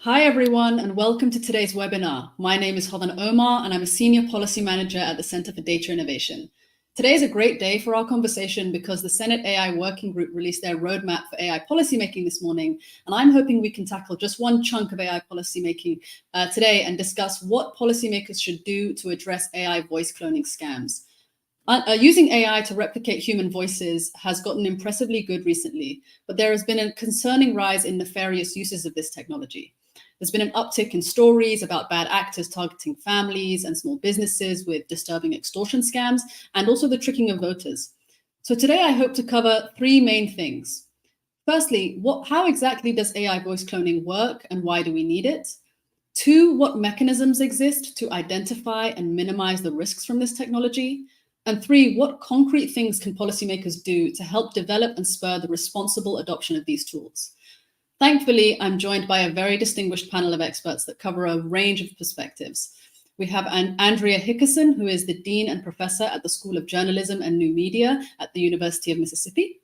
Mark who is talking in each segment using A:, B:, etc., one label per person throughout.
A: Hi, everyone, and welcome to today's webinar. My name is Hovan Omar, and I'm a Senior Policy Manager at the Center for Data Innovation. Today is a great day for our conversation because the Senate AI Working Group released their roadmap for AI policymaking this morning, and I'm hoping we can tackle just one chunk of AI policymaking today and discuss what policymakers should do to address AI voice cloning scams. Using AI to replicate human voices has gotten impressively good recently, but there has been a concerning rise in nefarious uses of this technology. There's been an uptick in stories about bad actors targeting families and small businesses with disturbing extortion scams, and also the tricking of voters. So today I hope to cover three main things. Firstly, how exactly does AI voice cloning work and why do we need it? Two, what mechanisms exist to identify and minimize the risks from this technology? And three, what concrete things can policymakers do to help develop and spur the responsible adoption of these tools? Thankfully, I'm joined by a very distinguished panel of experts that cover a range of perspectives. We have Andrea Hickerson, who is the Dean and Professor at the School of Journalism and New Media at the University of Mississippi.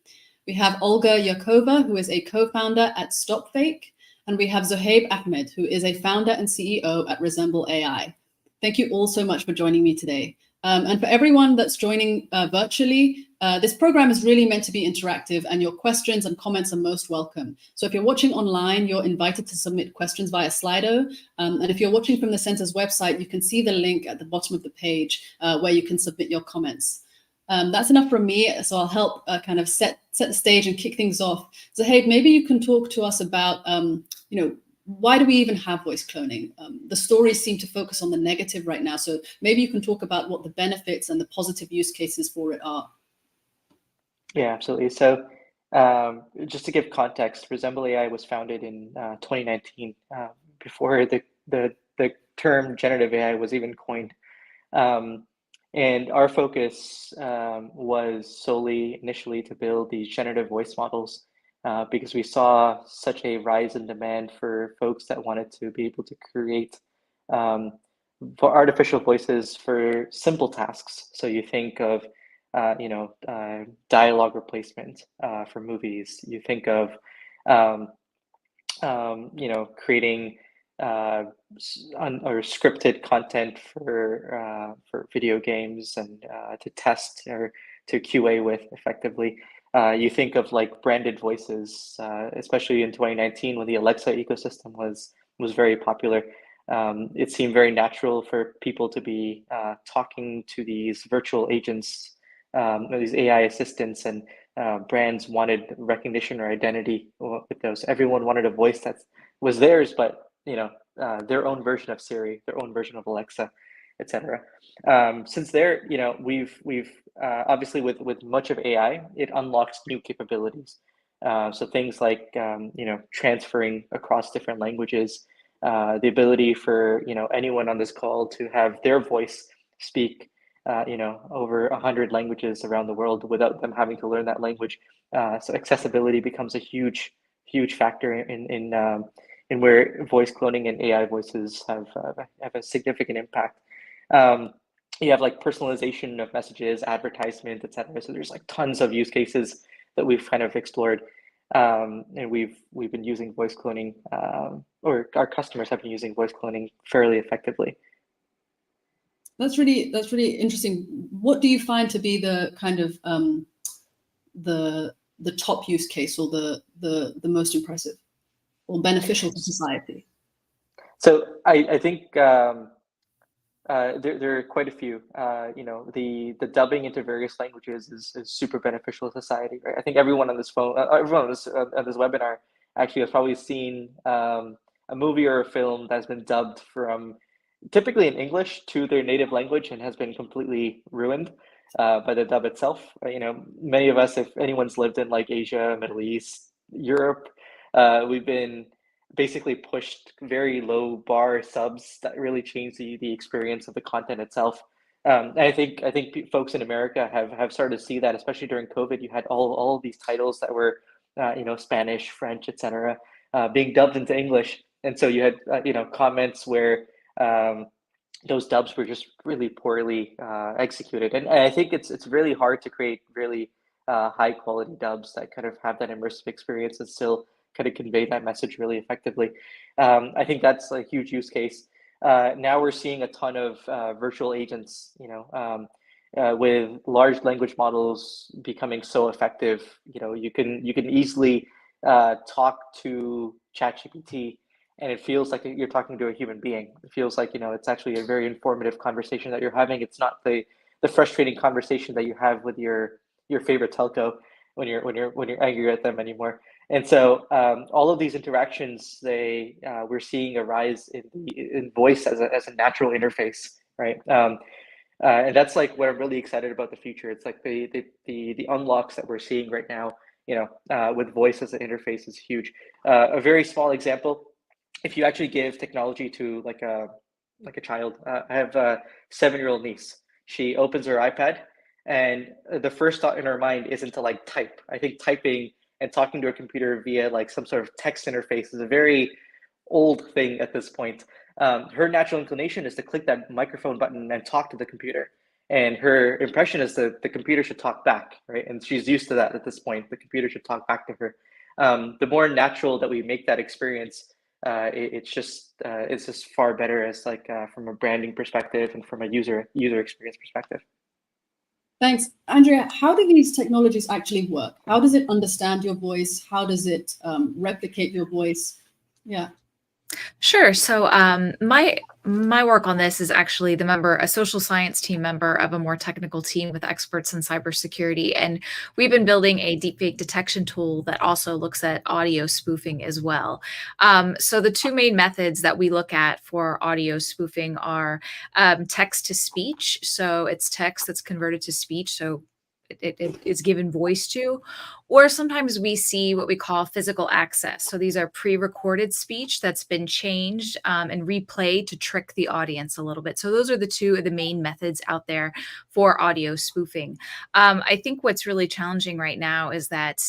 A: We have Olga Yakova, who is a co-founder at StopFake. And we have Zohaib Ahmed, who is a founder and CEO at Resemble AI. Thank you all so much for joining me today. And for everyone that's joining virtually, this program is really meant to be interactive and your questions and comments are most welcome. So if you're watching online, you're invited to submit questions via Slido. And if you're watching from the center's website, you can see the link at the bottom of the page where you can submit your comments. That's enough from me, so I'll help kind of set the stage and kick things off. Zohaib, maybe you can talk to us about, why do we even have voice cloning? The stories seem to focus on the negative right now, so maybe you can talk about what the benefits and the positive use cases for it are.
B: Yeah, absolutely. So just to give context, Resemble AI was founded in 2019, before the term generative AI was even coined. And our focus was solely initially to build these generative voice models because we saw such a rise in demand for folks that wanted to be able to create for artificial voices for simple tasks. So you think of dialogue replacement for movies. You think of creating or scripted content for video games and to test or to QA with effectively. You think of like branded voices, especially in 2019 when the Alexa ecosystem was very popular. It seemed very natural for people to be talking to these virtual agents, these AI assistants, and brands wanted recognition or identity with those. Everyone wanted a voice that was theirs, but their own version of Siri, their own version of Alexa, etc. Since there, we've obviously with much of AI, it unlocks new capabilities. So things like transferring across different languages, the ability for anyone on this call to have their voice speak over 100 languages around the world without them having to learn that language. So accessibility becomes a huge factor in where voice cloning and AI voices have a significant impact. You have like personalization of messages, advertisement, etc. So there's like tons of use cases that we've kind of explored. And we've been using voice cloning, or our customers have been using voice cloning fairly effectively.
A: That's really interesting. What do you find to be the kind of the top use case or the most impressive or beneficial to society?
B: So I think there are quite a few. The dubbing into various languages is super beneficial to society, right? I think everyone on this everyone on this webinar actually has probably seen a movie or a film that's been dubbed from typically in English to their native language and has been completely ruined by the dub itself. Many of us, if anyone's lived in like Asia, Middle East, Europe, we've been basically pushed very low bar subs that really change the experience of the content itself. And I think folks in America have started to see that, especially during COVID. You had all of these titles that were Spanish, French, etc., being dubbed into English, and so you had comments where those dubs were just really poorly executed. And I think it's really hard to create really high quality dubs that kind of have that immersive experience and still kind of convey that message really effectively. I think that's a huge use case. Now we're seeing a ton of virtual agents, with large language models becoming so effective. You can easily talk to ChatGPT, and it feels like you're talking to a human being. It feels like it's actually a very informative conversation that you're having. It's not the frustrating conversation that you have with your favorite telco when you're angry at them anymore. And so all of these interactions, we're seeing a rise in voice as a natural interface, right? And that's like what I'm really excited about the future. It's like the unlocks that we're seeing right now, with voice as an interface is huge. A very small example, if you actually give technology to like a child, I have a 7-year-old niece. She opens her iPad, and the first thought in her mind isn't to like type. I think typing and talking to a computer via like some sort of text interface is a very old thing at this point. Her natural inclination is to click that microphone button and talk to the computer. And her impression is that the computer should talk back, right? And she's used to that at this point. The computer should talk back to her. The more natural that we make that experience, it's just far better as like from a branding perspective and from a user experience perspective.
A: Thanks. Andrea, how do these technologies actually work? How does it understand your voice? How does it replicate your voice? Yeah.
C: Sure. So my work on this is actually a social science team member of a more technical team with experts in cybersecurity. And we've been building a deepfake detection tool that also looks at audio spoofing as well. So the two main methods that we look at for audio spoofing are text to speech. So it's text that's converted to speech. So it is given voice to, or sometimes we see what we call physical access. So these are pre-recorded speech that's been changed and replayed to trick the audience a little bit. So those are the two of the main methods out there for audio spoofing. I think what's really challenging right now is that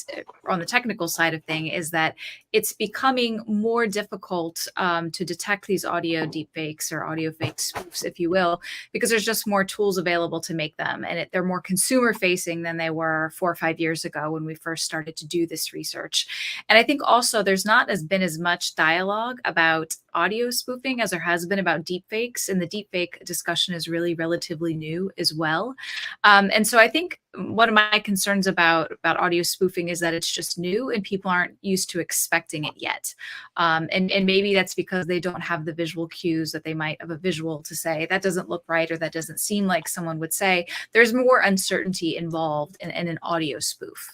C: on the technical side of thing is that it's becoming more difficult to detect these audio deepfakes or audio fake spoofs, if you will, because there's just more tools available to make them. And they're more consumer facing than they were 4 or 5 years ago when we first started to do this research. And I think also there's not been as much dialogue about audio spoofing as there has been about deepfakes. And the deepfake discussion is really relatively new as well. And so I think one of my concerns about audio spoofing is that it's just new and people aren't used to expecting it yet. And maybe that's because they don't have the visual cues that they might have a visual to say, that doesn't look right, or that doesn't seem like someone would say. There's more uncertainty involved in an audio spoof.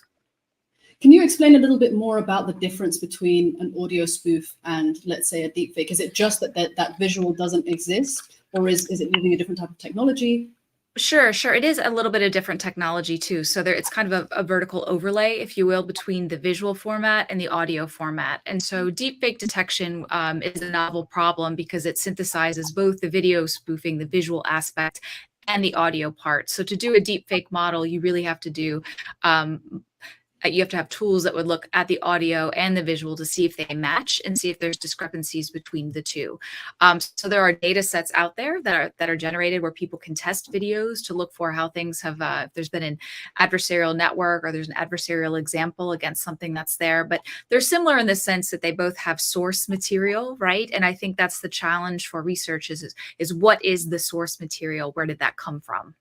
A: Can you explain a little bit more about the difference between an audio spoof and, let's say, a deepfake? Is it just that visual doesn't exist, or is it using a different type of technology?
C: Sure. It is a little bit of different technology too. So it's kind of a vertical overlay, if you will, between the visual format and the audio format. And so deepfake detection is a novel problem because it synthesizes both the video spoofing, the visual aspect, and the audio part. So to do a deepfake model, you really have to do you have to have tools that would look at the audio and the visual to see if they match and see if there's discrepancies between the two. So there are data sets out there that are generated where people can test videos to look for how things have, if there's been an adversarial network or there's an adversarial example against something that's there. But they're similar in the sense that they both have source material, right? And I think that's the challenge for research is what is the source material? Where did that come from?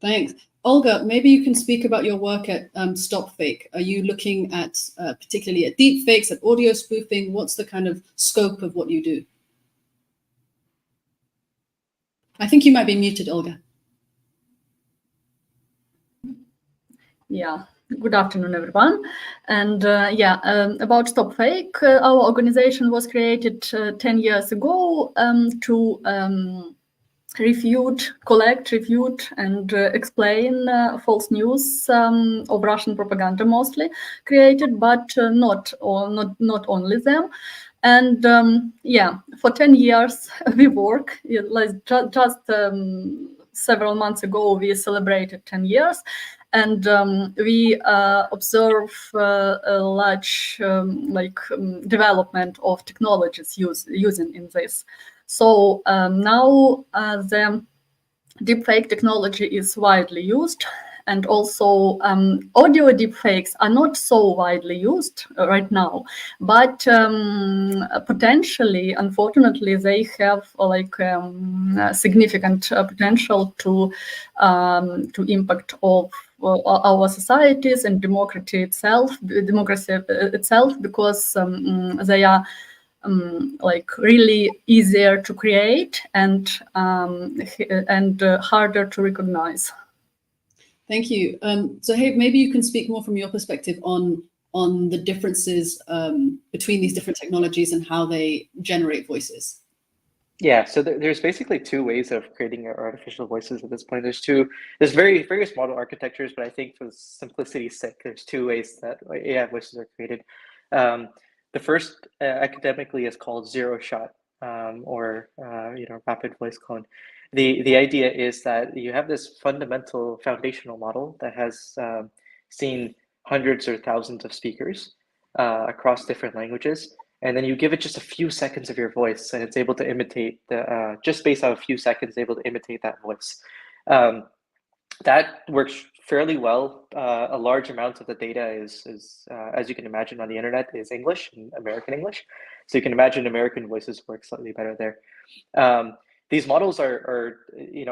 A: Thanks. Olga, maybe you can speak about your work at StopFake. Are you looking at particularly at deepfakes, at audio spoofing? What's the kind of scope of what you do? I think you might be muted, Olga.
D: Yeah. Good afternoon, everyone. And about StopFake, our organization was created 10 years ago to collect, refute, and explain false news of Russian propaganda, mostly created, but not only them. And for 10 years we work. Just several months ago we celebrated 10 years, and we observe a large development of technologies using in this. So now the deepfake technology is widely used, And also audio deepfakes are not so widely used right now, but potentially, unfortunately, they have like significant potential to impact of our societies and democracy itself, because they are like really easier to create and harder to recognize.
A: Thank you. Zohaib, maybe you can speak more from your perspective on the differences between these different technologies and how they generate voices.
B: Yeah, so there's basically two ways of creating artificial voices at this point. There's various model architectures, but I think for simplicity's sake, there's two ways that AI voices are created. The first academically is called zero shot, or rapid voice clone. The idea is that you have this fundamental foundational model that has seen hundreds or thousands of speakers across different languages. And then you give it just a few seconds of your voice, and it's able to imitate just based on a few seconds, able to imitate that voice. That works fairly well. A large amount of the data is as you can imagine on the internet, is English and American English. So you can imagine American voices work slightly better there. These models are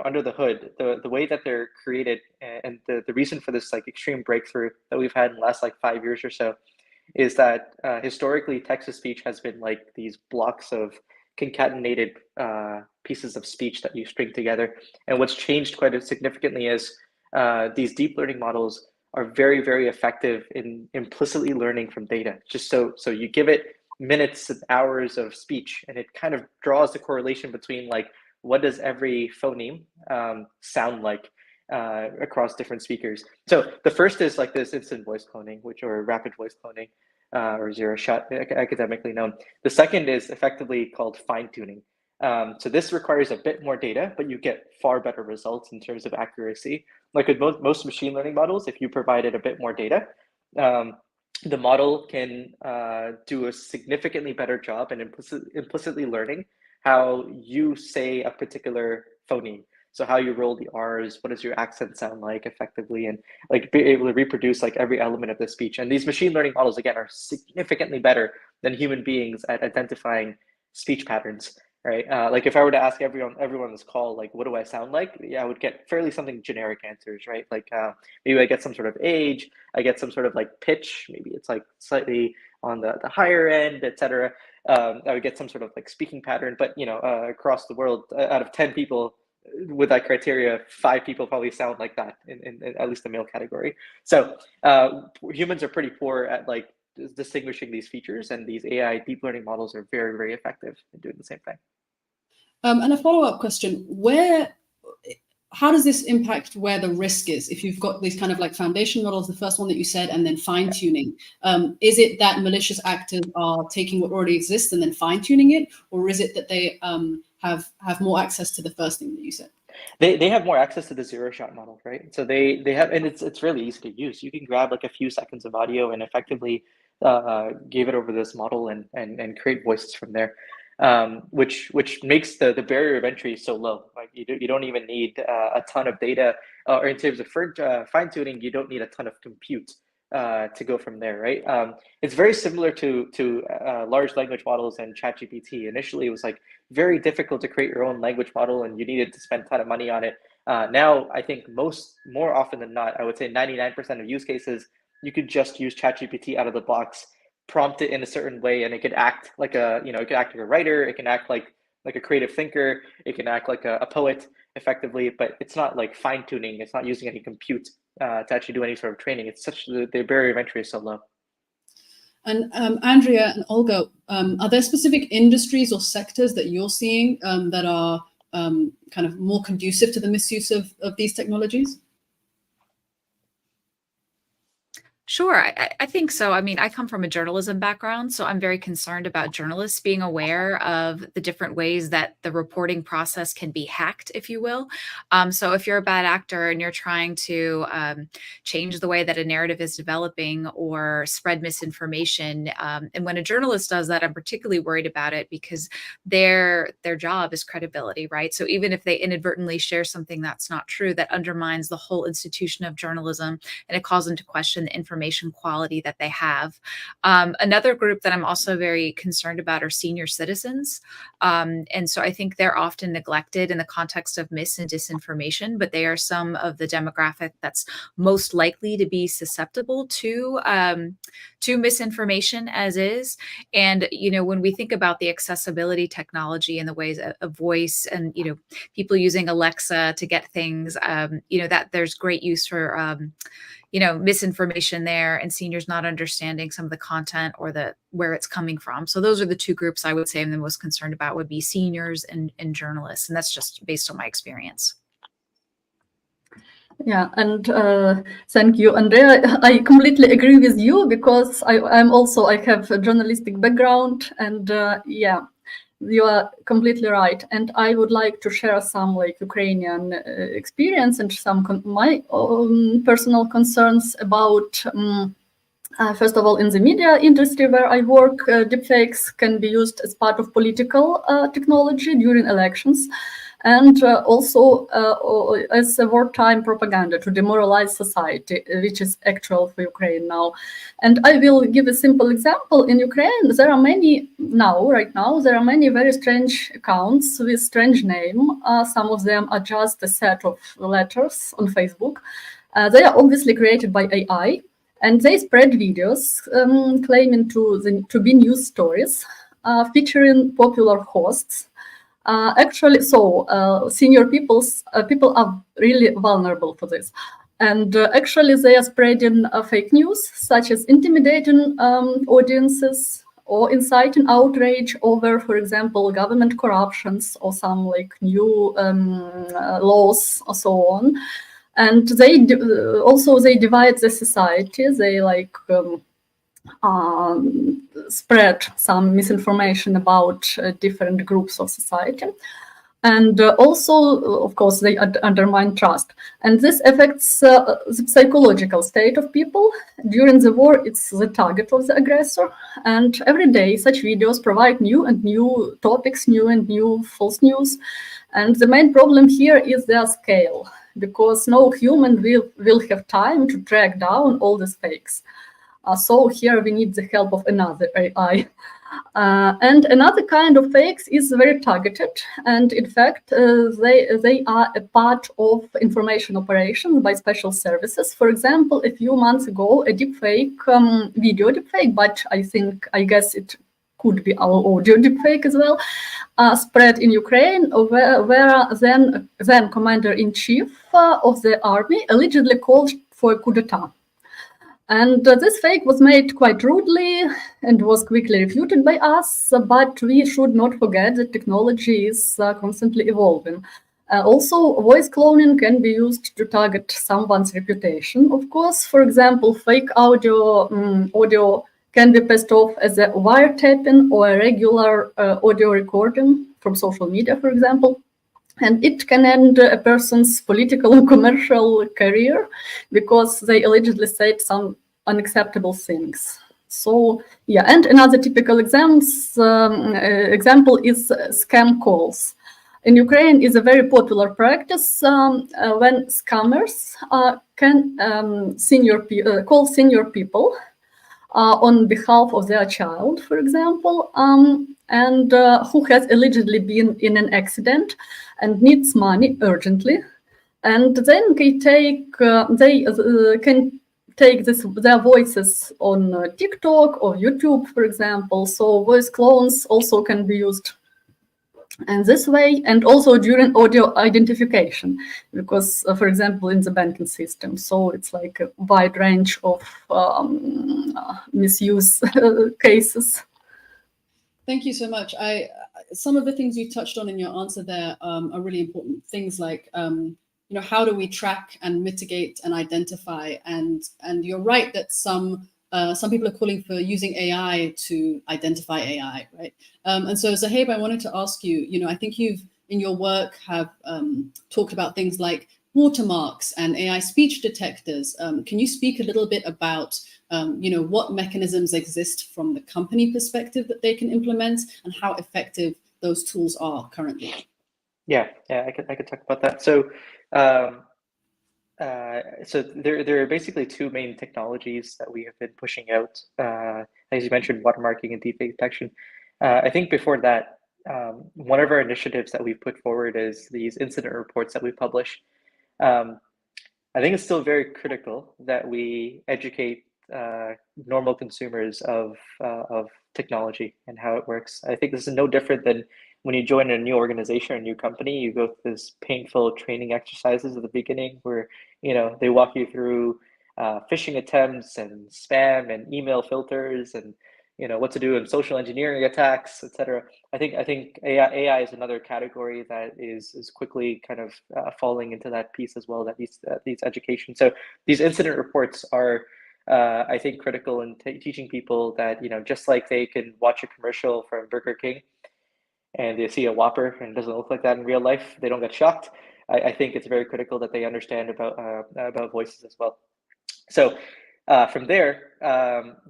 B: under the hood, the way that they're created, and the reason for this like extreme breakthrough that we've had in the last like 5 years or so, is that historically text-to-speech has been like these blocks of concatenated pieces of speech that you string together. And what's changed quite significantly is these deep learning models are very, very effective in implicitly learning from data. Just so you give it minutes and hours of speech, and it kind of draws the correlation between like what does every phoneme sound like across different speakers. So the first is like this instant voice cloning, or rapid voice cloning, or zero shot, academically known. The second is effectively called fine tuning. So this requires a bit more data, but you get far better results in terms of accuracy. Like with most machine learning models, if you provided a bit more data, the model can do a significantly better job in implicitly learning how you say a particular phoneme. So how you roll the R's, what does your accent sound like effectively, and like be able to reproduce like every element of the speech. And these machine learning models, again, are significantly better than human beings at identifying speech patterns, right? Like if I were to ask everyone on this call, like, what do I sound like? Yeah, I would get fairly something generic answers, right? Like maybe I get some sort of age, I get some sort of like pitch, maybe it's like slightly on the higher end, etc. I would get some sort of like speaking pattern, but across the world, out of 10 people with that criteria, 5 people probably sound like that in at least the male category. So humans are pretty poor at like distinguishing these features, and these AI deep learning models are very, very effective in doing the same thing.
A: And a follow-up question, how does this impact where the risk is? If you've got these kind of like foundation models, the first one that you said, and then fine-tuning, is it that malicious actors are taking what already exists and then fine-tuning it, or is it that they have more access to the first thing that you said?
B: They have more access to the zero shot model, right? So they have, and it's really easy to use. You can grab like a few seconds of audio and effectively give it over this model and create voices from there, which makes the barrier of entry so low. Like you don't even need a ton of data, or in terms of fine tuning, you don't need a ton of compute to go from there, right? It's very similar to large language models and ChatGPT. Initially, it was like very difficult to create your own language model, and you needed to spend a ton of money on it. Now, I think more often than not, I would say 99% of use cases, you could just use ChatGPT out of the box, prompt it in a certain way, and it could act like it could act like a writer, it can act like a creative thinker, it can act like a poet effectively, but it's not like fine tuning. It's not using any compute to actually do any sort of training. It's such the barrier of entry is so low.
A: And Andrea and Olga, are there specific industries or sectors that you're seeing that are kind of more conducive to the misuse of these technologies?
C: Sure, I think so. I mean, I come from a journalism background, so I'm very concerned about journalists being aware of the different ways that the reporting process can be hacked, if you will. So if you're a bad actor and you're trying to change the way that a narrative is developing or spread misinformation, and when a journalist does that, I'm particularly worried about it because their job is credibility, right? So even if they inadvertently share something that's not true, that undermines the whole institution of journalism, and it calls into question the information quality that they have. Another group that I'm also very concerned about are senior citizens. And so I think they're often neglected in the context of mis and disinformation, but they are some of the demographic that's most likely to be susceptible to misinformation as is. And, you know, when we think about the accessibility technology and the ways of voice and, you know, people using Alexa to get things, you know, that there's great use for, you know, misinformation there and seniors not understanding some of the content or where it's coming from. So those are the two groups I would say I'm the most concerned about would be seniors and journalists. And that's just based on my experience.
D: Yeah, and thank you, Andrea. I completely agree with you because I have a journalistic background, and yeah, you are completely right. And I would like to share some like Ukrainian experience and some my personal concerns about. First of all, in the media industry where I work, deepfakes can be used as part of political technology during elections, and also as a wartime propaganda to demoralize society, which is actual for Ukraine now. And I will give a simple example. In Ukraine, there are many right now, there are many very strange accounts with strange name. Some of them are just a set of letters on Facebook. They are obviously created by AI. And they spread videos claiming to be news stories featuring popular hosts. Actually, senior people are really vulnerable for this. And actually, they are spreading fake news, such as intimidating audiences or inciting outrage over, for example, government corruptions or some like new laws or so on. And they divide the society. They like spread some misinformation about different groups of society. And also, of course, they undermine trust. And this affects the psychological state of people. During the war, it's the target of the aggressor. And every day, such videos provide new and new topics, new and new false news. And the main problem here is their scale, because no human will have time to track down all these fakes. So here we need the help of another AI. And another kind of fakes is very targeted. And in fact, they are a part of information operations by special services. For example, a few months ago, a deepfake, video deepfake, but I guess it could be our audio deepfake as well, spread in Ukraine, where then commander-in-chief of the army allegedly called for a coup d'etat. And this fake was made quite rudely and was quickly refuted by us, but we should not forget that technology is constantly evolving. Also, voice cloning can be used to target someone's reputation, of course. For example, fake audio can be passed off as a wiretapping or a regular audio recording from social media, for example. And it can end a person's political and commercial career because they allegedly said some unacceptable things. So, yeah, and another typical example is scam calls. In Ukraine is a very popular practice when scammers can call senior people on behalf of their child, for example, and who has allegedly been in an accident and needs money urgently. And then they can take their voices on TikTok or YouTube, for example. So voice clones also can be used in this way, and also during audio identification, because, for example, in the banking system. So it's like a wide range of misuse cases.
A: Thank you so much. Some of the things you touched on in your answer there are really important. Things like how do we track and mitigate and identify? And you're right that some people are calling for using AI to identify AI, right? And so Zaheb, I wanted to ask you, I think you've in your work have talked about things like watermarks and AI speech detectors. Can you speak a little bit about what mechanisms exist from the company perspective that they can implement and how effective those tools are currently?
B: Yeah, I could talk about that. So there are basically two main technologies that we have been pushing out. As you mentioned, watermarking and deepfake detection. I think before that, one of our initiatives that we've put forward is these incident reports that we publish. I think it's still very critical that we educate normal consumers of technology and how it works. I think this is no different than when you join a new organization or a new company, you go through this painful training exercises at the beginning where, they walk you through phishing attempts and spam and email filters and, what to do in social engineering attacks, etc. I think AI is another category that is quickly kind of falling into that piece as well, that needs education. So these incident reports are, I think, critical in teaching people that, just like they can watch a commercial from Burger King and they see a Whopper and it doesn't look like that in real life, they don't get shocked. I think it's very critical that they understand about voices as well. So from there,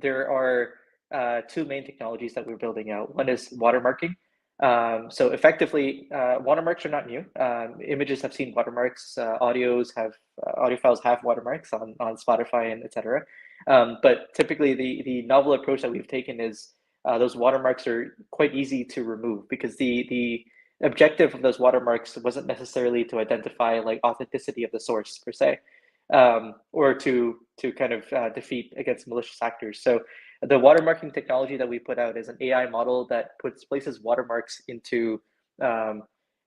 B: there are two main technologies that we're building out. One is watermarking. So effectively, watermarks are not new. Images have seen watermarks. Audio files have watermarks on Spotify and etc. But typically, the novel approach that we've taken is those watermarks are quite easy to remove because the objective of those watermarks wasn't necessarily to identify like authenticity of the source per se, or to kind of defeat against malicious actors. So the watermarking technology that we put out is an AI model that places watermarks into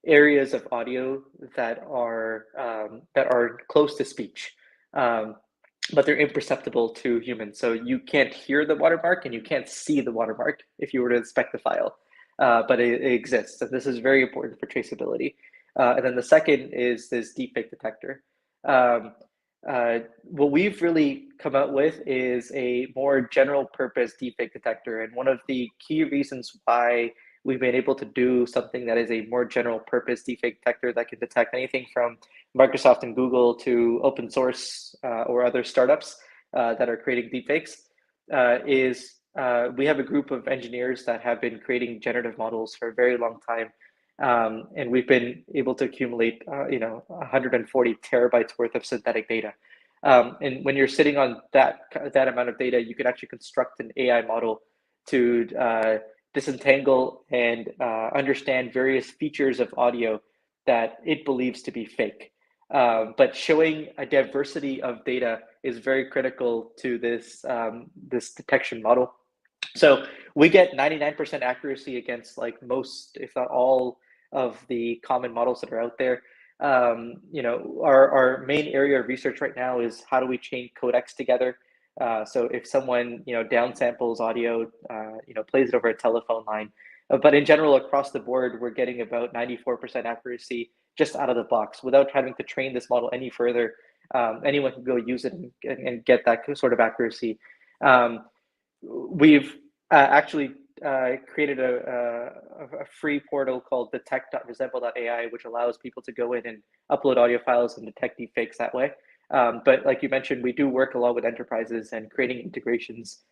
B: areas of audio that are close to speech, but they're imperceptible to humans. So you can't hear the watermark and you can't see the watermark if you were to inspect the file, but it exists. And this is very important for traceability. And then the second is this deepfake detector. What we've really come out with is a more general purpose deepfake detector. And one of the key reasons why we've been able to do something that is a more general purpose deepfake detector that can detect anything from Microsoft and Google to open source or other startups that are creating deepfakes is we have a group of engineers that have been creating generative models for a very long time. And we've been able to accumulate, 140 terabytes worth of synthetic data. And when you're sitting on that amount of data, you could actually construct an AI model to disentangle and understand various features of audio that it believes to be fake. But showing a diversity of data is very critical to this detection model. So we get 99% accuracy against like most, if not all, of the common models that are out there. Our main area of research right now is how do we chain codecs together. So if someone downsamples audio, plays it over a telephone line, but in general across the board, we're getting about 94% accuracy just out of the box without having to train this model any further. Anyone can go use it and get that sort of accuracy. We've actually created a free portal called detect.resemble.ai, which allows people to go in and upload audio files and detect deepfakes that way. But like you mentioned, we do work a lot with enterprises and creating integrations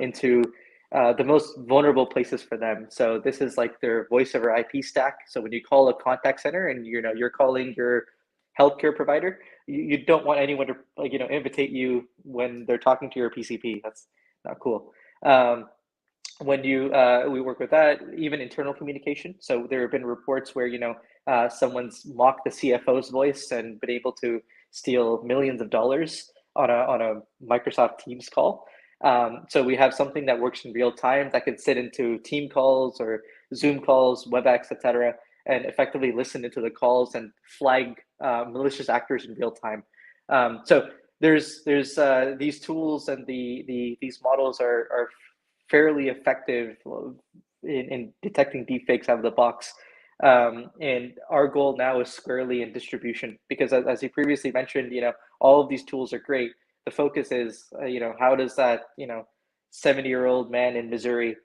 B: into the most vulnerable places for them. So this is like their voice over IP stack. So when you call a contact center and you're calling your healthcare provider, you don't want anyone to imitate you when they're talking to your PCP. That's not cool. When we work with that, even internal communication. So there have been reports where someone's mocked the CFO's voice and been able to steal millions of dollars on a Microsoft Teams call. So we have something that works in real time that could sit into team calls or Zoom calls, WebEx, etc., and effectively listen into the calls and flag malicious actors in real time. So there's these tools and these models are fairly effective in detecting deepfakes out of the box. And our goal now is squarely in distribution, because as you previously mentioned, all of these tools are great. The focus is, how does that, 70-year-old man in Missouri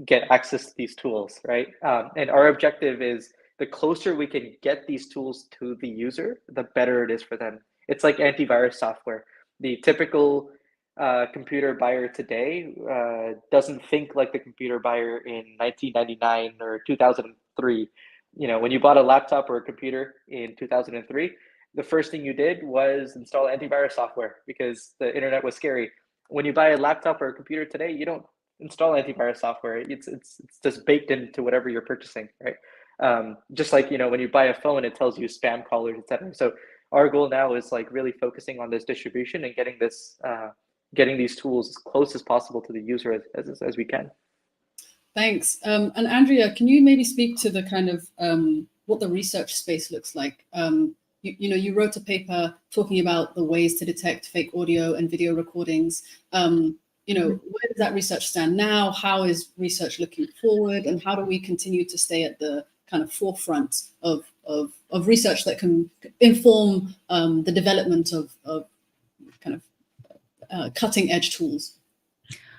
B: get access to these tools, right? And our objective is, the closer we can get these tools to the user, the better it is for them. It's like antivirus software. The typical computer buyer today doesn't think like the computer buyer in 1999 or 2003. When you bought a laptop or a computer in 2003, the first thing you did was install antivirus software because the internet was scary. When you buy a laptop or a computer today, you don't install antivirus software. It's just baked into whatever you're purchasing, right? Just like, when you buy a phone, it tells you spam callers, etc. So our goal now is like really focusing on this distribution and getting these tools as close as possible to the user as we can.
A: Thanks. And Andrea, can you maybe speak to the kind of what the research space looks like? You wrote a paper talking about the ways to detect fake audio and video recordings. Where does that research stand now? How is research looking forward? And how do we continue to stay at the kind of forefront of research that can inform the development of kind of cutting edge tools?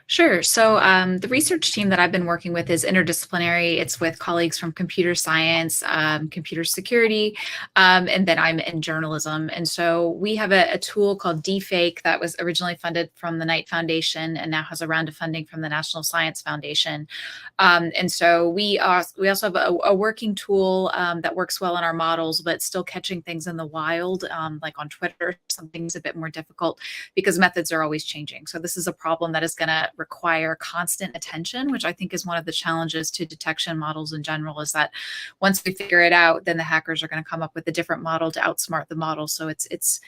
C: Sure. So the research team that I've been working with is interdisciplinary. It's with colleagues from computer science, computer security, and then I'm in journalism. And so we have a tool called Deepfake that was originally funded from the Knight Foundation and now has a round of funding from the National Science Foundation. And so we also have a working tool that works well in our models, but still catching things in the wild, like on Twitter. Something's a bit more difficult because methods are always changing. So this is a problem that is going to require constant attention, which I think is one of the challenges to detection models in general, is that once we figure it out, then the hackers are going to come up with a different model to outsmart the model. So it's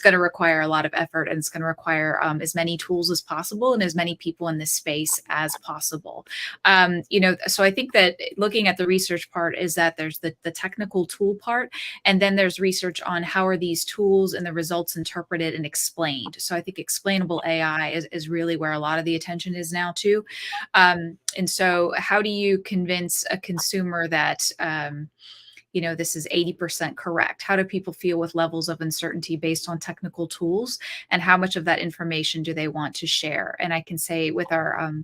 C: going to require a lot of effort, and it's going to require as many tools as possible and as many people in this space as possible. So I think that looking at the research part is that there's the technical tool part, and then there's research on how are these tools and the results interpreted and explained. So I think explainable AI is really where a lot of the attention is now too. And so how do you convince a consumer that, this is 80% correct? How do people feel with levels of uncertainty based on technical tools, and how much of that information do they want to share? And I can say with our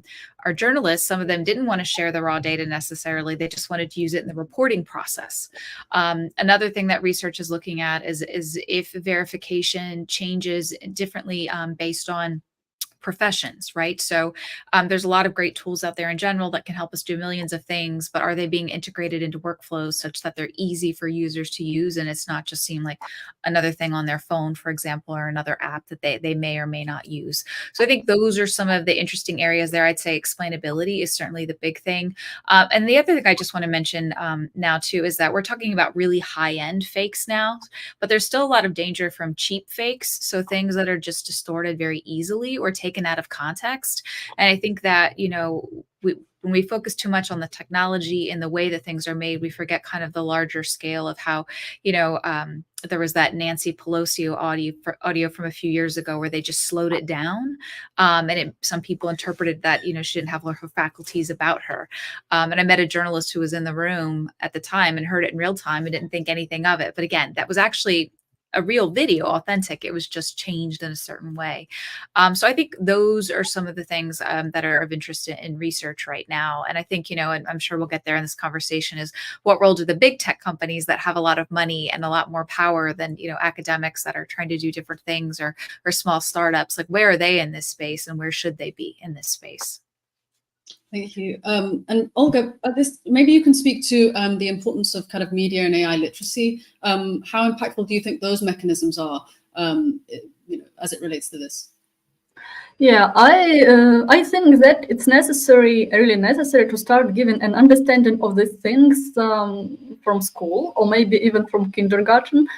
C: journalists, some of them didn't want to share the raw data necessarily. They just wanted to use it in the reporting process. Another thing that research is looking at is if verification changes differently based on professions, right? So there's a lot of great tools out there in general that can help us do millions of things, but are they being integrated into workflows such that they're easy for users to use, and it's not just seem like another thing on their phone, for example, or another app that they may or may not use? So I think those are some of the interesting areas there. I'd say explainability is certainly the big thing. And the other thing I just want to mention now too is that we're talking about really high-end fakes now, but there's still a lot of danger from cheap fakes. So things that are just distorted very easily or taken out of context. And I think that, when we focus too much on the technology and the way that things are made, we forget kind of the larger scale of how, there was that Nancy Pelosi audio from a few years ago where they just slowed it down. And some people interpreted that, she didn't have her faculties about her. And I met a journalist who was in the room at the time and heard it in real time and didn't think anything of it. But again, that was actually a real video, authentic. It was just changed in a certain way. So I think those are some of the things that are of interest in research right now. And I think, and I'm sure we'll get there in this conversation, is what role do the big tech companies that have a lot of money and a lot more power than, academics that are trying to do different things, or small startups, like where are they in this space and where should they be in this space?
A: Thank you. And Olga, maybe you can speak to the importance of kind of media and AI literacy. How impactful do you think those mechanisms are, as it relates to this?
D: Yeah, I think that it's really necessary to start giving an understanding of these things from school, or maybe even from kindergarten,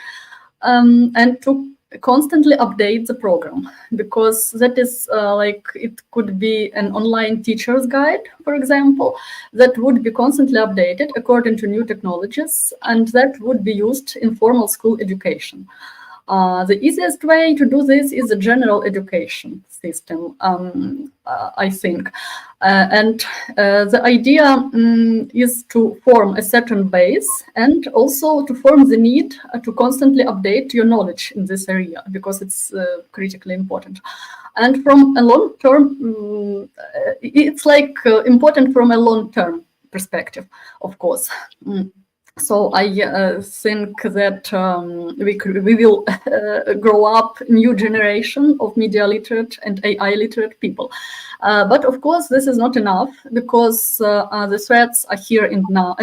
D: and to constantly update the program, because that is it could be an online teacher's guide, for example, that would be constantly updated according to new technologies, and that would be used in formal school education. The easiest way to do this is a general education system, I think. And the idea is to form a certain base and also to form the need to constantly update your knowledge in this area, because it's critically important. And from a long term, it's like important from a long term perspective, of course. So I think that we will grow up new generation of media literate and AI literate people. But of course, this is not enough, because the threats are here and now,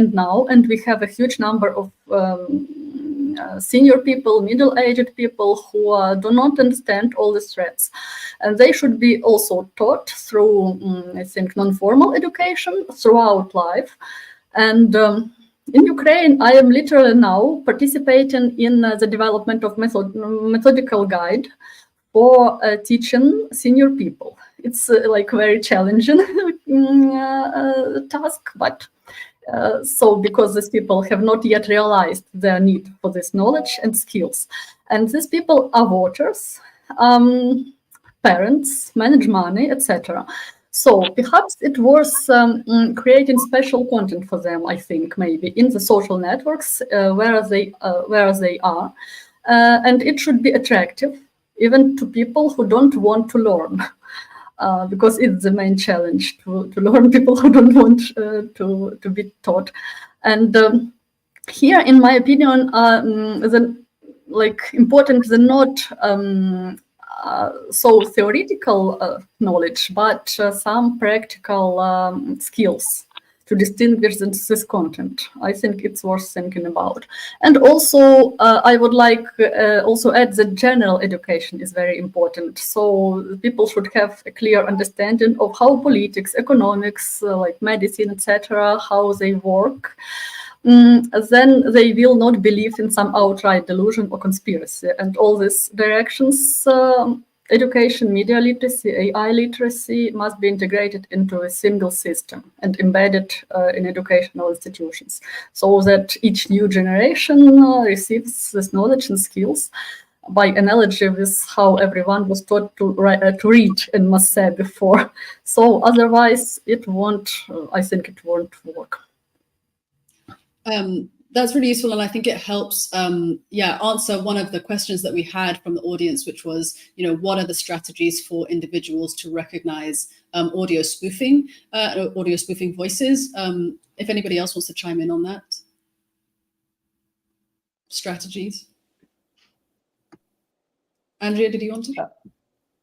D: and we have a huge number of senior people, middle-aged people who do not understand all the threats. And they should be also taught through, I think, non-formal education throughout life. And in Ukraine, I am literally now participating in the development of methodical guide for teaching senior people. It's like very challenging task, but so because these people have not yet realized their need for this knowledge and skills. And these people are voters, parents, manage money, etc. So perhaps it was creating special content for them, I think, maybe in the social networks where they are. And it should be attractive even to people who don't want to learn. Because it's the main challenge to learn people who don't want to be taught. And here, in my opinion, important the not so theoretical knowledge, but some practical skills to distinguish this content. I think it's worth thinking about. And also, I would like also add that general education is very important. So people should have a clear understanding of how politics, economics, like medicine, etc., how they work. Then they will not believe in some outright delusion or conspiracy. And all these directions, education, media literacy, AI literacy, must be integrated into a single system and embedded in educational institutions, so that each new generation receives this knowledge and skills by analogy with how everyone was taught to read in Masse before. So otherwise, it won't, I think it won't work.
A: That's really useful, and I think it helps answer one of the questions that we had from the audience, which was, what are the strategies for individuals to recognize audio spoofing voices? If anybody else wants to chime in on that. Strategies. Andrea, did you want to?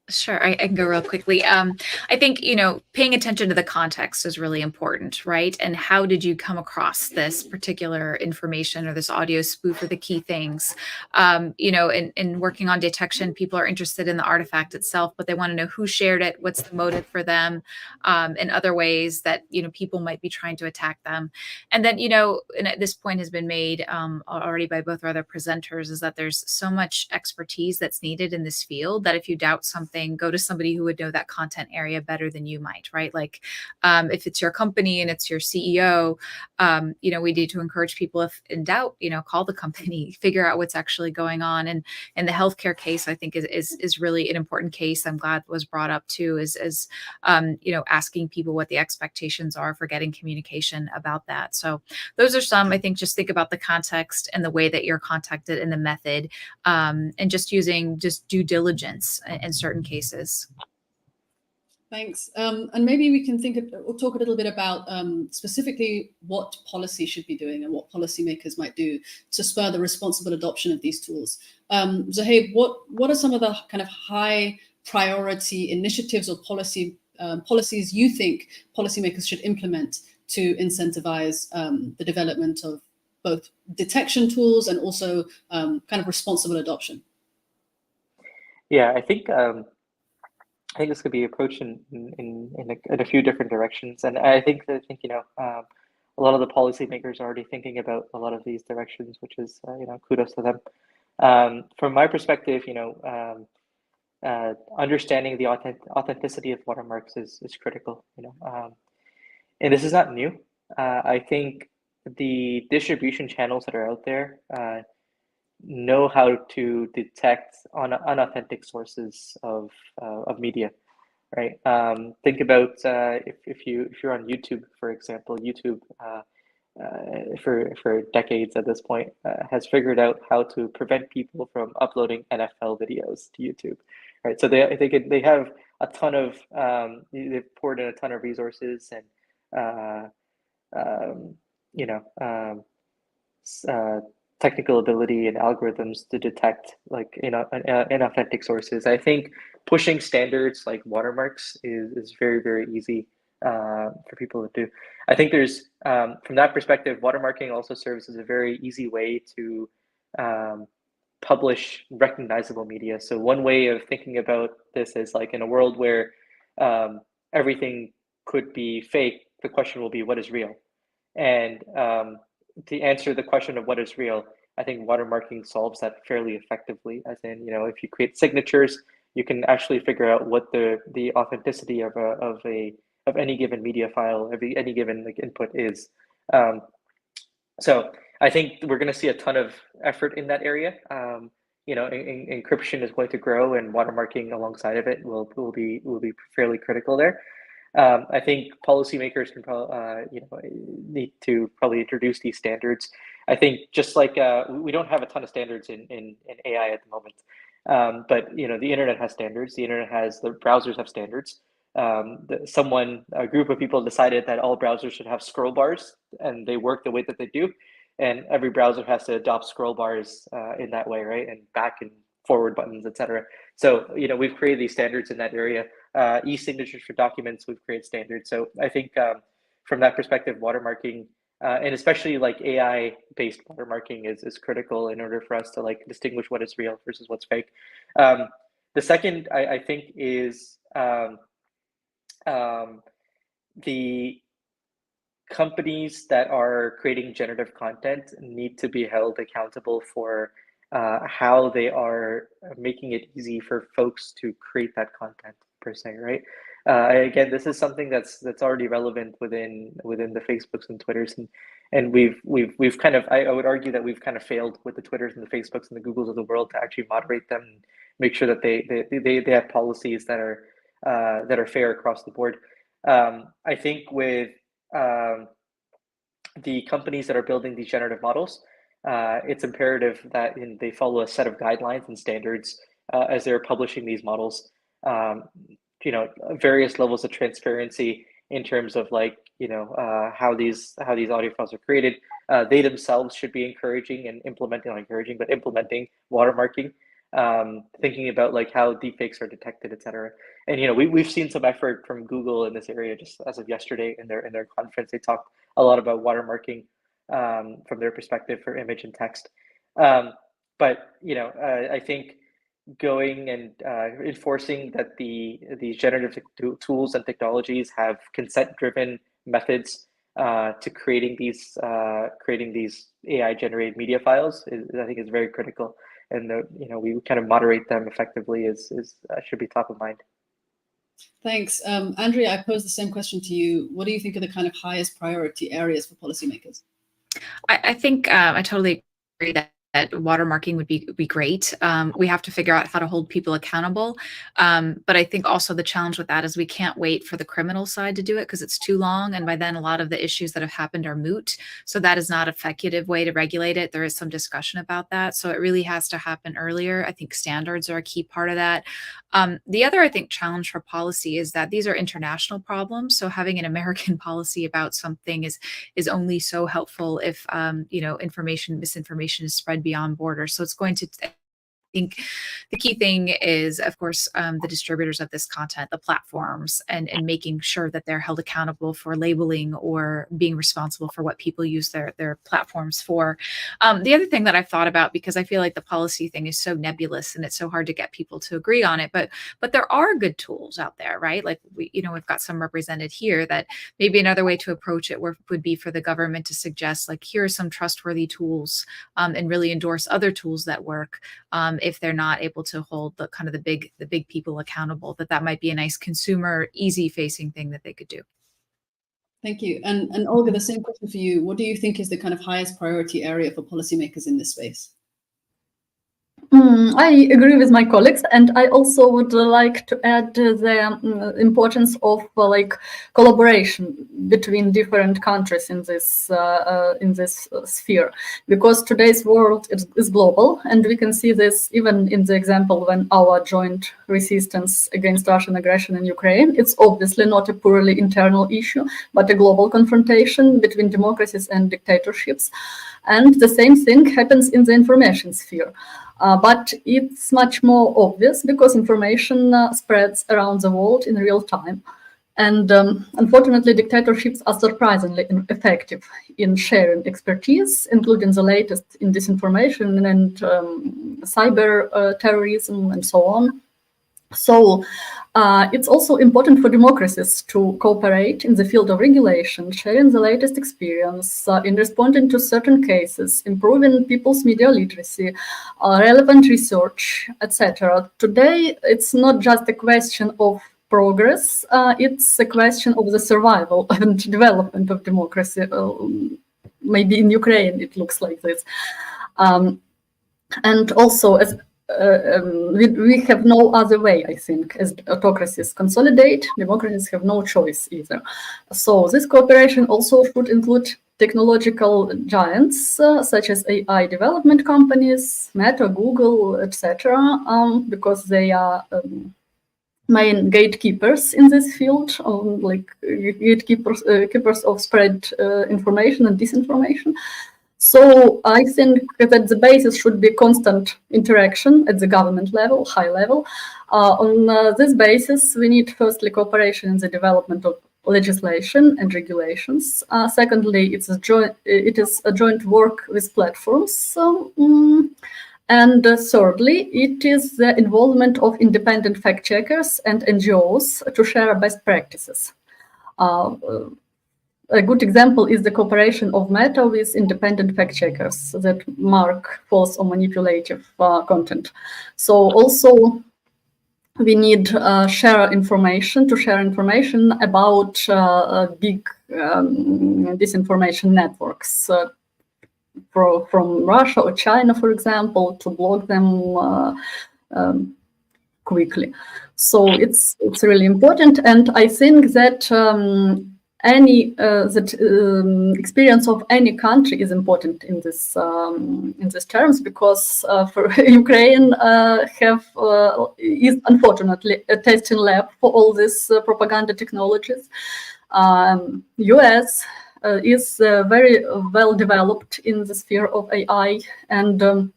C: Sure, I can go real quickly. I think, paying attention to the context is really important, right? And how did you come across this particular information or this audio spoof or the key things? In working on detection, people are interested in the artifact itself, but they want to know who shared it, what's the motive for them, and other ways that, people might be trying to attack them. And then, and this point has been made already by both our other presenters, is that there's so much expertise that's needed in this field that if you doubt something, go to somebody who would know that content area better than you might, right? Like if it's your company and it's your CEO, we need to encourage people, if in doubt, call the company, figure out what's actually going on. And in the healthcare case, I think is really an important case. I'm glad was brought up too, is asking people what the expectations are for getting communication about that. So those are some, I think, just think about the context and the way that you're contacted and the method, and just using due diligence in certain cases.
A: Thanks. And maybe we can talk a little bit about specifically what policy should be doing and what policymakers might do to spur the responsible adoption of these tools. Zohaib, what are some of the kind of high priority initiatives or policies you think policymakers should implement to incentivize the development of both detection tools and also kind of responsible adoption?
B: Yeah, I think this could be approached in a few different directions, and I think a lot of the policymakers are already thinking about a lot of these directions, which is kudos to them. From my perspective, understanding the authenticity of watermarks is critical. And this is not new. I think the distribution channels that are out there, know how to detect unauthentic sources of media, right? Think about if you're on YouTube, for example. YouTube for decades at this point has figured out how to prevent people from uploading NFL videos to YouTube, right? So they have a ton of they've poured in a ton of resources and you know technical ability and algorithms to detect like inauthentic sources. I think pushing standards like watermarks is very easy for people to do. I think there's from that perspective, watermarking also serves as a very easy way to publish recognizable media. So one way of thinking about this is like in a world where everything could be fake, the question will be what is real? And to answer the question of what is real, I think watermarking solves that fairly effectively. As in, you know, if you create signatures, you can actually figure out what the authenticity of any given media file, any given like input is. So I think we're going to see a ton of effort in that area. You know, encryption is going to grow, and watermarking alongside of it will be fairly critical there. I think policymakers can probably, need to probably introduce these standards. I think just like we don't have a ton of standards in AI at the moment, but you know, the internet has standards. The browsers have standards. A group of people decided that all browsers should have scroll bars, and they work the way that they do. And every browser has to adopt scroll bars in that way, right? And back and forward buttons, etc. So, you know, we've created these standards in that area. E-signatures for documents, we've created standards. So I think from that perspective, watermarking, and especially like AI-based watermarking is critical in order for us to like distinguish what is real versus what's fake. The second, I think, is the companies that are creating generative content need to be held accountable for how they are making it easy for folks to create that content per se, right? Again, this is something that's already relevant within the Facebooks and Twitters, and we've kind of, I would argue that we've kind of failed with the Twitters and the Facebooks and the Googles of the world to actually moderate them and make sure that they have policies that are fair across the board. I think with the companies that are building these generative models, it's imperative that they follow a set of guidelines and standards as they're publishing these models. Various levels of transparency in terms of like, how these audio files are created. They themselves should be encouraging and implementing watermarking, thinking about like how deepfakes are detected, etc. And we've seen some effort from Google in this area just as of yesterday in their conference. They talked a lot about watermarking from their perspective for image and text. But I think going and enforcing that these generative tools and technologies have consent-driven methods to creating these AI-generated media files I think is very critical, and we kind of moderate them effectively should be top of mind.
A: Thanks. Andrea, I pose the same question to you. What do you think are the kind of highest priority areas for policymakers?
C: I think I totally agree that watermarking would be great. We have to figure out how to hold people accountable. But I think also the challenge with that is we can't wait for the criminal side to do it because it's too long. And by then a lot of the issues that have happened are moot. So that is not an effective way to regulate it. There is some discussion about that. So it really has to happen earlier. I think standards are a key part of that. The other, I think, challenge for policy is that these are international problems. So having an American policy about something is only so helpful if misinformation is spread beyond borders. So it's going to, I think the key thing is, of course, the distributors of this content, the platforms, and making sure that they're held accountable for labeling or being responsible for what people use their platforms for. The other thing that I've thought about, because I feel like the policy thing is so nebulous and it's so hard to get people to agree on it, but there are good tools out there, right? Like we've got some represented here that maybe another way to approach it would be for the government to suggest, like, here are some trustworthy tools, and really endorse other tools that work. If they're not able to hold the big people accountable, that might be a nice consumer, easy facing thing that they could do.
A: Thank you. And Olga, the same question for you. What do you think is the kind of highest priority area for policymakers in this space?
D: I agree with my colleagues, and I also would like to add the importance of collaboration between different countries in this sphere, because today's world is global, and we can see this even in the example when our joint resistance against Russian aggression in Ukraine. It's obviously not a purely internal issue, but a global confrontation between democracies and dictatorships, and the same thing happens in the information sphere. But it's much more obvious because information spreads around the world in real time. And unfortunately, dictatorships are surprisingly effective in sharing expertise, including the latest in disinformation and cyber terrorism and so on. So it's also important for democracies to cooperate in the field of regulation, sharing the latest experience in responding to certain cases, improving people's media literacy, relevant research, etc. Today, it's not just a question of progress, it's a question of the survival and development of democracy. Maybe in Ukraine it looks like this. And also, as we have no other way, I think, as autocracies consolidate, democracies have no choice either. So this cooperation also should include technological giants such as AI development companies, Meta, Google, etc., because they are main gatekeepers in this field, keepers of spread information and disinformation. So I think that the basis should be constant interaction at the government level, high level. On this basis, we need firstly cooperation in the development of legislation and regulations. Secondly, it is a joint work with platforms. And thirdly, it is the involvement of independent fact checkers and NGOs to share best practices. A good example is the cooperation of Meta with independent fact checkers that mark false or manipulative content. So also we need share information about big disinformation networks from Russia or China, for example, to block them quickly. So it's really important, and I think that experience of any country is important in this terms, because for Ukraine is unfortunately a testing lab for all these propaganda technologies. US is very well developed in the sphere of AI, and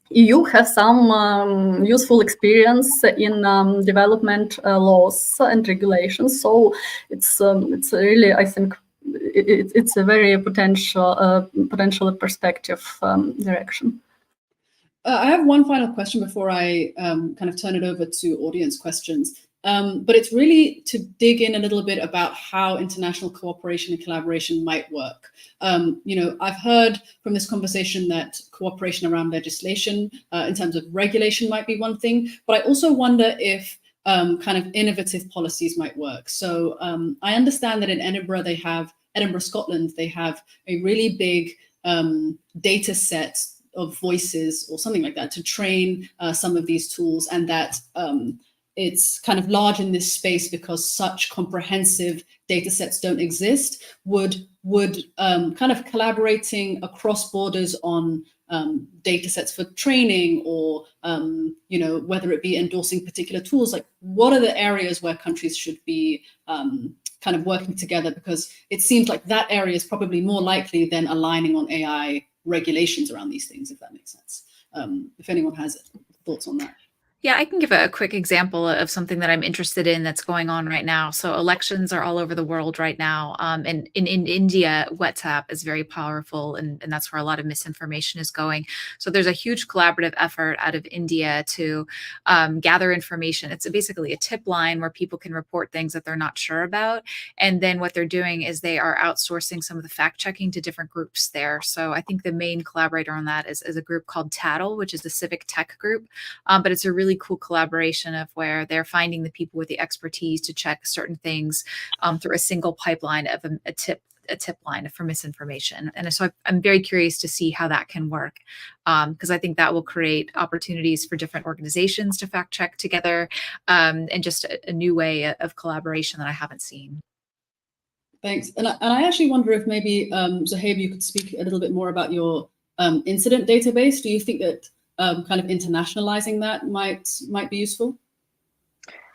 D: EU has some useful experience in development laws and regulations. So it's really, I think, it's a very potential perspective direction.
A: I have one final question before I kind of turn it over to audience questions. But it's really to dig in a little bit about how international cooperation and collaboration might work. I've heard from this conversation that cooperation around legislation in terms of regulation might be one thing, but I also wonder if kind of innovative policies might work. So I understand that in Edinburgh, Scotland, they have a really big data set of voices or something like that to train some of these tools, and that it's kind of large in this space because such comprehensive data sets don't exist. Would kind of collaborating across borders on data sets for training, or whether it be endorsing particular tools, like what are the areas where countries should be kind of working together? Because it seems like that area is probably more likely than aligning on AI regulations around these things, if that makes sense. If anyone has thoughts on that.
C: Yeah, I can give a quick example of something that I'm interested in that's going on right now. So elections are all over the world right now. And in India, WhatsApp is very powerful, and that's where a lot of misinformation is going. So there's a huge collaborative effort out of India to gather information. It's basically a tip line where people can report things that they're not sure about. And then what they're doing is they are outsourcing some of the fact checking to different groups there. So I think the main collaborator on that is a group called Tattle, which is the civic tech group. But it's a really cool collaboration of where they're finding the people with the expertise to check certain things through a single pipeline of a tip a tip line for misinformation. And so I'm very curious to see how that can work, because I think that will create opportunities for different organizations to fact check together, and just a new way of collaboration that I haven't seen.
A: Thanks. And I actually wonder if maybe, Zohaib, you could speak a little bit more about your incident database. Do you think that kind of internationalizing that might be useful?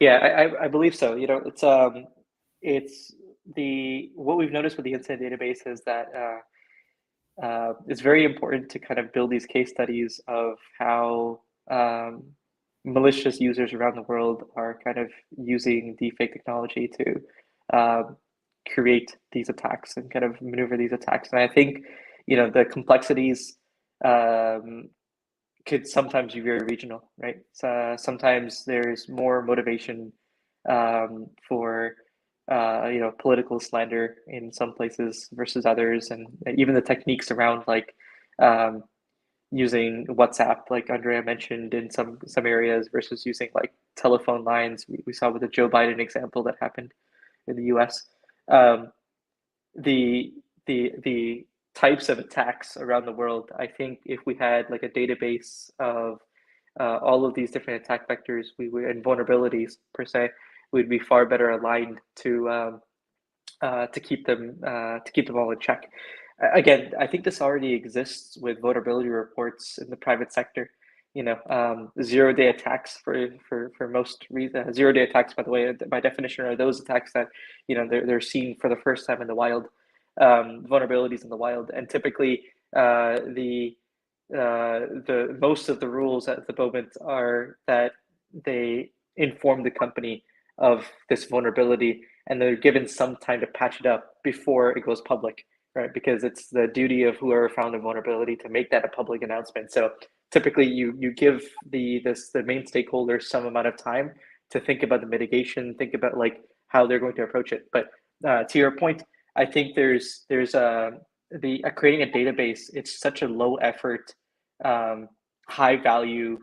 B: Yeah, I believe so. It's what we've noticed with the incident database is that it's very important to kind of build these case studies of how malicious users around the world are kind of using deepfake technology to create these attacks and kind of maneuver these attacks. And I think, the complexities could sometimes be very regional, right? So sometimes there's more motivation for political slander in some places versus others, and even the techniques around like using WhatsApp, like Andrea mentioned, in some areas versus using like telephone lines. We saw with the Joe Biden example that happened in the U.S. The types of attacks around the world, I think if we had like a database of all of these different attack vectors, and vulnerabilities per se, we'd be far better aligned to keep them all in check. Again, I think this already exists with vulnerability reports in the private sector. 0-day attacks for most reasons. 0-day attacks, by the way, by definition, are those attacks that they're seen for the first time in the wild, vulnerabilities in the wild, and typically the most of the rules at the moment are that they inform the company of this vulnerability and they're given some time to patch it up before it goes public, right? Because it's the duty of whoever found a vulnerability to make that a public announcement. So typically you give the main stakeholders some amount of time to think about the mitigation, think about like how they're going to approach it. But to your point, I think there's creating a database. It's such a low effort, high value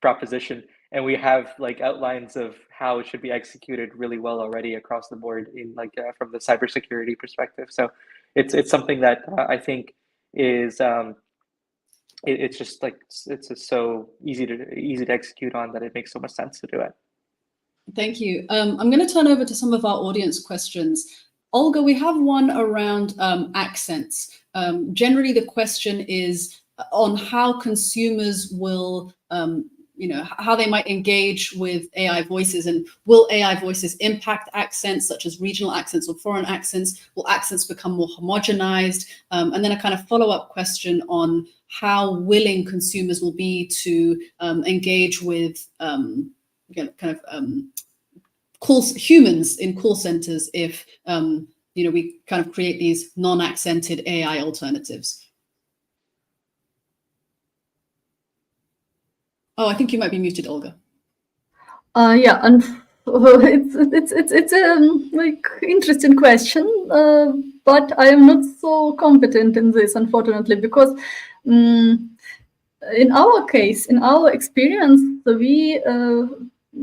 B: proposition, and we have like outlines of how it should be executed really well already across the board in like from the cybersecurity perspective. So it's something that I think is it's just like it's just so easy to execute on that it makes so much sense to do it.
A: Thank you. I'm going to turn over to some of our audience questions. Olga, we have one around accents. Generally, the question is on how consumers will, how they might engage with AI voices, and will AI voices impact accents such as regional accents or foreign accents? Will accents become more homogenized? And then a kind of follow-up question on how willing consumers will be to engage with humans in call centers if we kind of create these non-accented AI alternatives. Oh, I think you might be muted, Olga.
D: Yeah, and it's like interesting question, but I am not so competent in this, unfortunately, because in our case, in our experience, we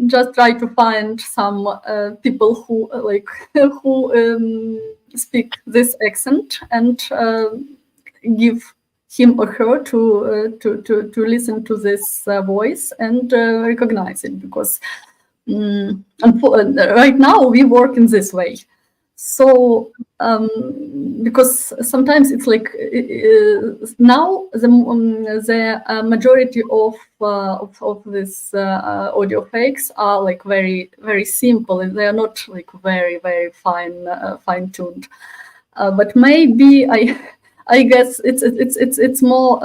D: just try to find some people who speak this accent and give him or her to listen to this voice and recognize it, because right now we work in this way. So because sometimes it's like now the majority of this audio fakes are like very, very simple, and they are not like very, very fine-tuned. But maybe I guess it's more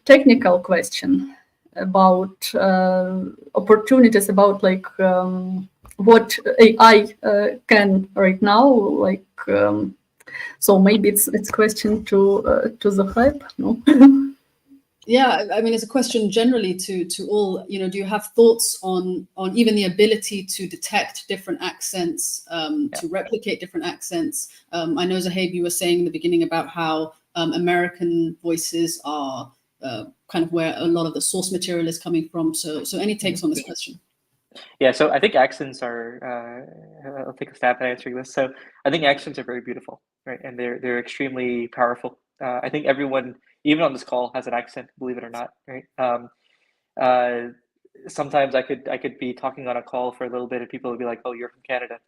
D: technical question about opportunities, about like what AI can right now, like so maybe it's question to the hype, no?
A: Yeah, I mean, it's a question generally to all. Do you have thoughts on even the ability to detect different accents, to replicate different accents? I know, Zohaib, you were saying in the beginning about how American voices are kind of where a lot of the source material is coming from. So any takes on this question?
B: Yeah, so I think accents are, I'll take a stab at answering this. So I think accents are very beautiful, right? And they're extremely powerful. I think everyone, even on this call, has an accent, believe it or not, right? Uh, Sometimes I could be talking on a call for a little bit and people would be like, "Oh, you're from Canada,"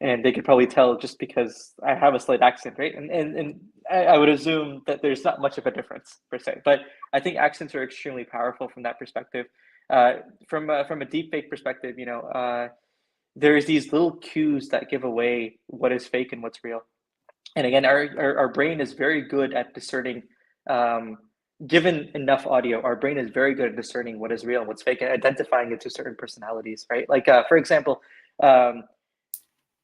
B: and they could probably tell just because I have a slight accent, right? And I would assume that there's not much of a difference per se, but I think accents are extremely powerful from that perspective. From a deepfake perspective, there's these little cues that give away what is fake and what's real. And again, our brain is very good at discerning. Um, Given enough audio, our brain is very good at discerning what is real and what's fake and identifying it to certain personalities, right? Like, for example, um,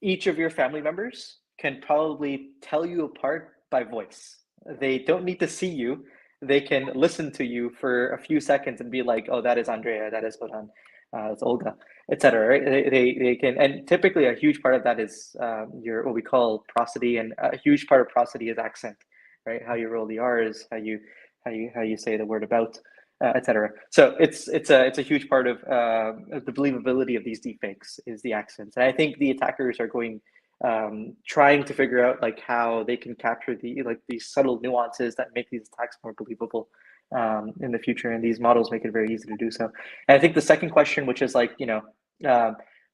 B: each of your family members can probably tell you apart by voice. They don't need to see you. They can listen to you for a few seconds and be like, "Oh, that is Andrea, that is Bodan, it's Olga," etc. Right? They can, and typically a huge part of that is your what we call prosody, and a huge part of prosody is accent, right? How you roll the R's, how you say the word about, etc. So it's a huge part of the believability of these deepfakes is the accents, and I think the attackers are going trying to figure out like how they can capture these subtle nuances that make these attacks more believable in the future, and these models make it very easy to do so. And I think the second question, which is like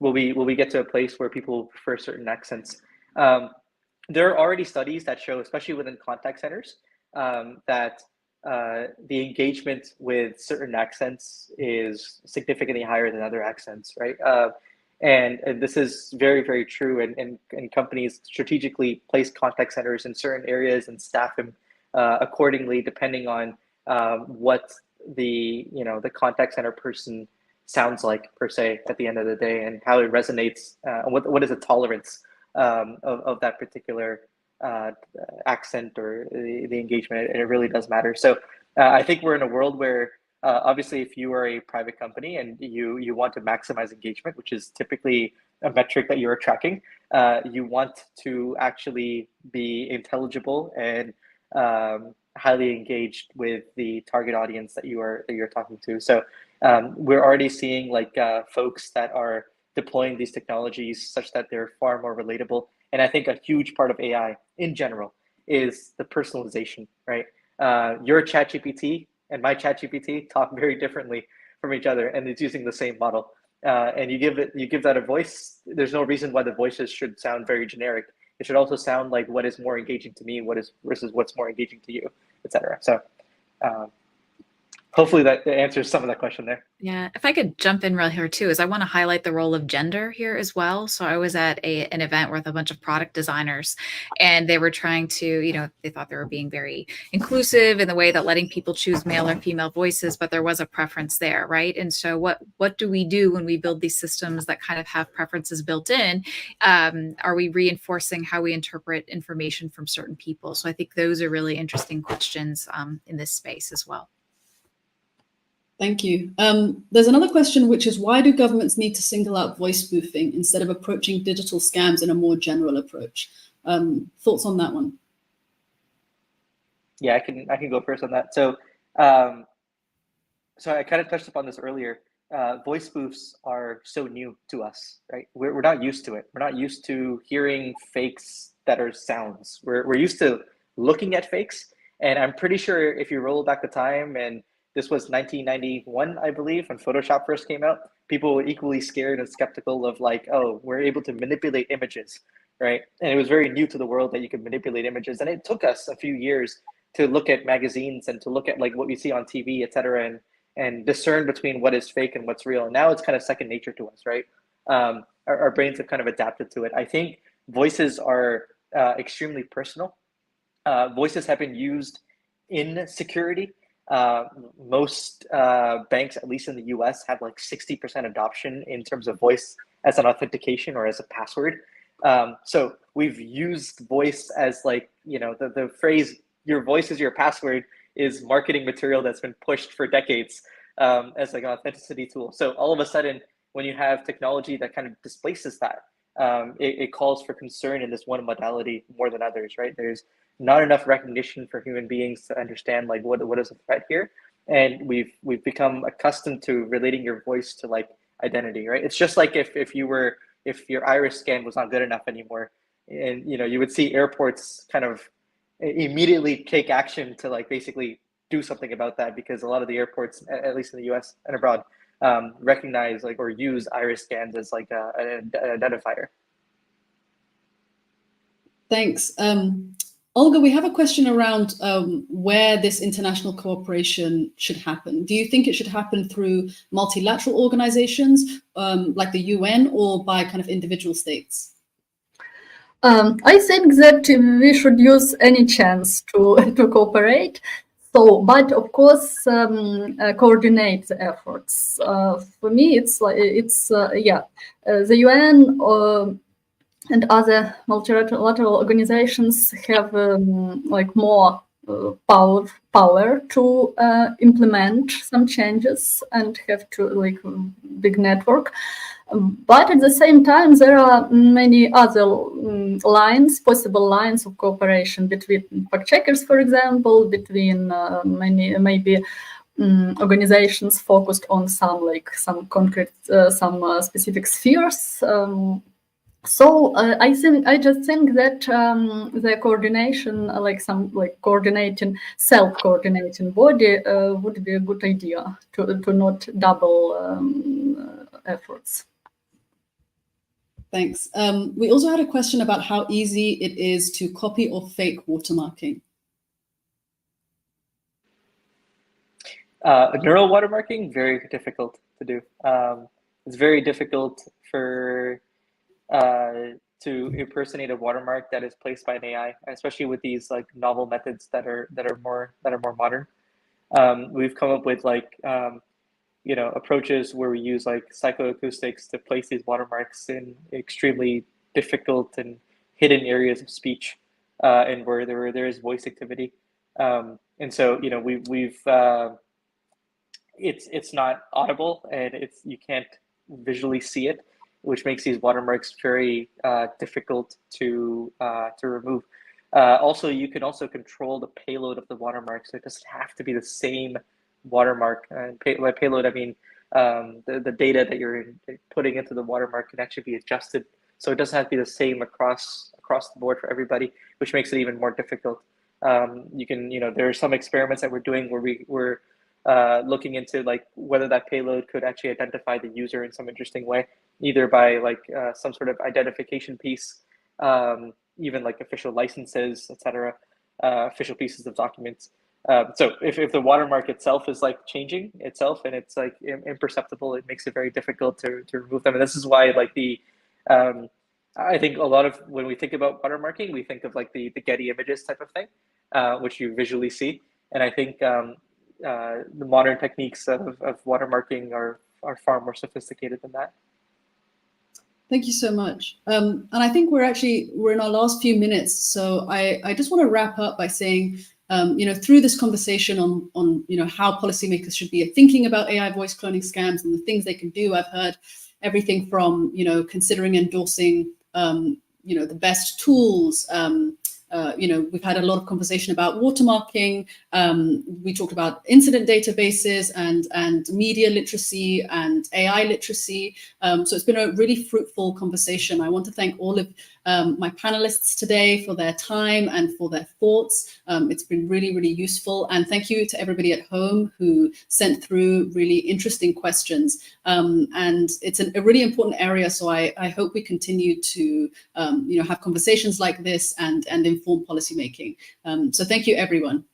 B: will we get to a place where people prefer certain accents? There are already studies that show, especially within contact centers, that the engagement with certain accents is significantly higher than other accents, right? And this is very, very true. And companies strategically place contact centers in certain areas and staff them accordingly, depending on what the contact center person sounds like per se at the end of the day, and how it resonates. What is the tolerance of that particular accent or the engagement, and it really does matter. So I think we're in a world where obviously if you are a private company and you want to maximize engagement, which is typically a metric that you're tracking, you want to actually be intelligible and highly engaged with the target audience that you're talking to. So we're already seeing like folks that are deploying these technologies such that they're far more relatable. And I think a huge part of AI in general is the personalization, right? Your ChatGPT and my ChatGPT talk very differently from each other, and it's using the same model. And you give that a voice. There's no reason why the voices should sound very generic. It should also sound like what is more engaging to me, versus what's more engaging to you, etc. So hopefully that answers some of that question there.
C: Yeah, if I could jump in real here too, is I want to highlight the role of gender here as well. So I was at an event with a bunch of product designers, and they were trying to, they thought they were being very inclusive in the way that letting people choose male or female voices, but there was a preference there, right? And so what do we do when we build these systems that kind of have preferences built in? Are we reinforcing how we interpret information from certain people? So I think those are really interesting questions in this space as well.
A: Thank you. There's another question, which is why do governments need to single out voice spoofing instead of approaching digital scams in a more general approach? Thoughts on that one?
B: Yeah, I can go first on that. So so I kind of touched upon this earlier. Voice spoofs are so new to us, right? We're not used to it. We're not used to hearing fakes that are sounds. We're used to looking at fakes. And I'm pretty sure if you roll back the time, and this was 1991, I believe, when Photoshop first came out, people were equally scared and skeptical of like, oh, we're able to manipulate images, right? And it was very new to the world that you could manipulate images. And it took us a few years to look at magazines and to look at like what we see on TV, et cetera, and discern between what is fake and what's real. And now it's kind of second nature to us, right? Our brains have kind of adapted to it. I think voices are extremely personal. Voices have been used in security. Most banks, at least in the US, have like 60% adoption in terms of voice as an authentication or as a password. So we've used voice as like, the phrase, your voice is your password, is marketing material that's been pushed for decades as like an authenticity tool. So all of a sudden, when you have technology that kind of displaces that, it calls for concern in this one modality more than others, right? There's not enough recognition for human beings to understand like what is a threat here, and we've become accustomed to relating your voice to like identity, right? It's just like if your iris scan was not good enough anymore, and you would see airports kind of immediately take action to like basically do something about that, because a lot of the airports, at least in the US and abroad, recognize like or use iris scans as like an identifier.
A: Thanks. Olga, we have a question around where this international cooperation should happen. Do you think it should happen through multilateral organizations like the UN, or by kind of individual states?
D: I think that we should use any chance to cooperate. So, but of course, coordinate the efforts. For me, it's like the UN and other multilateral organizations have like more power to implement some changes and have to like big network. But at the same time, there are many other possible lines of cooperation between fact checkers, for example, between many maybe organizations focused on some concrete, some specific spheres. So I just think that the coordination, coordinating, self-coordinating body would be a good idea to not double efforts.
A: Thanks. We also had a question about how easy it is to copy or fake watermarking.
B: Neural watermarking, very difficult to do. It's very difficult to impersonate a watermark that is placed by an AI, especially with these like novel methods that are more modern. We've come up with approaches where we use like psychoacoustics to place these watermarks in extremely difficult and hidden areas of speech, and where there is voice activity. And so it's not audible, and you can't visually see it, which makes these watermarks very difficult to remove. Also, you can also control the payload of the watermark, so it doesn't have to be the same watermark. And by payload, I mean the data that you're putting into the watermark can actually be adjusted, so it doesn't have to be the same across the board for everybody, which makes it even more difficult. There are some experiments that we're doing where we're looking into like whether that payload could actually identify the user in some interesting way, either by like some sort of identification piece, even like official licenses, etc., official pieces of documents. So if the watermark itself is like changing itself and it's like imperceptible, it makes it very difficult to remove them. And this is why like I think a lot of when we think about watermarking, we think of like the Getty images type of thing, which you visually see. And I think the modern techniques of watermarking are far more sophisticated than that.
A: Thank you so much. And I think we're in our last few minutes. So I just want to wrap up by saying, through this conversation on how policymakers should be thinking about AI voice cloning scams and the things they can do, I've heard everything from, considering endorsing, the best tools. We've had a lot of conversation about watermarking. We talked about incident databases and media literacy and AI literacy. So it's been a really fruitful conversation. I want to thank all of my panelists today for their time and for their thoughts. It's been really, really useful. And thank you to everybody at home who sent through really interesting questions. And it's a really important area. So I hope we continue to have conversations like this and inform policymaking. So thank you, everyone.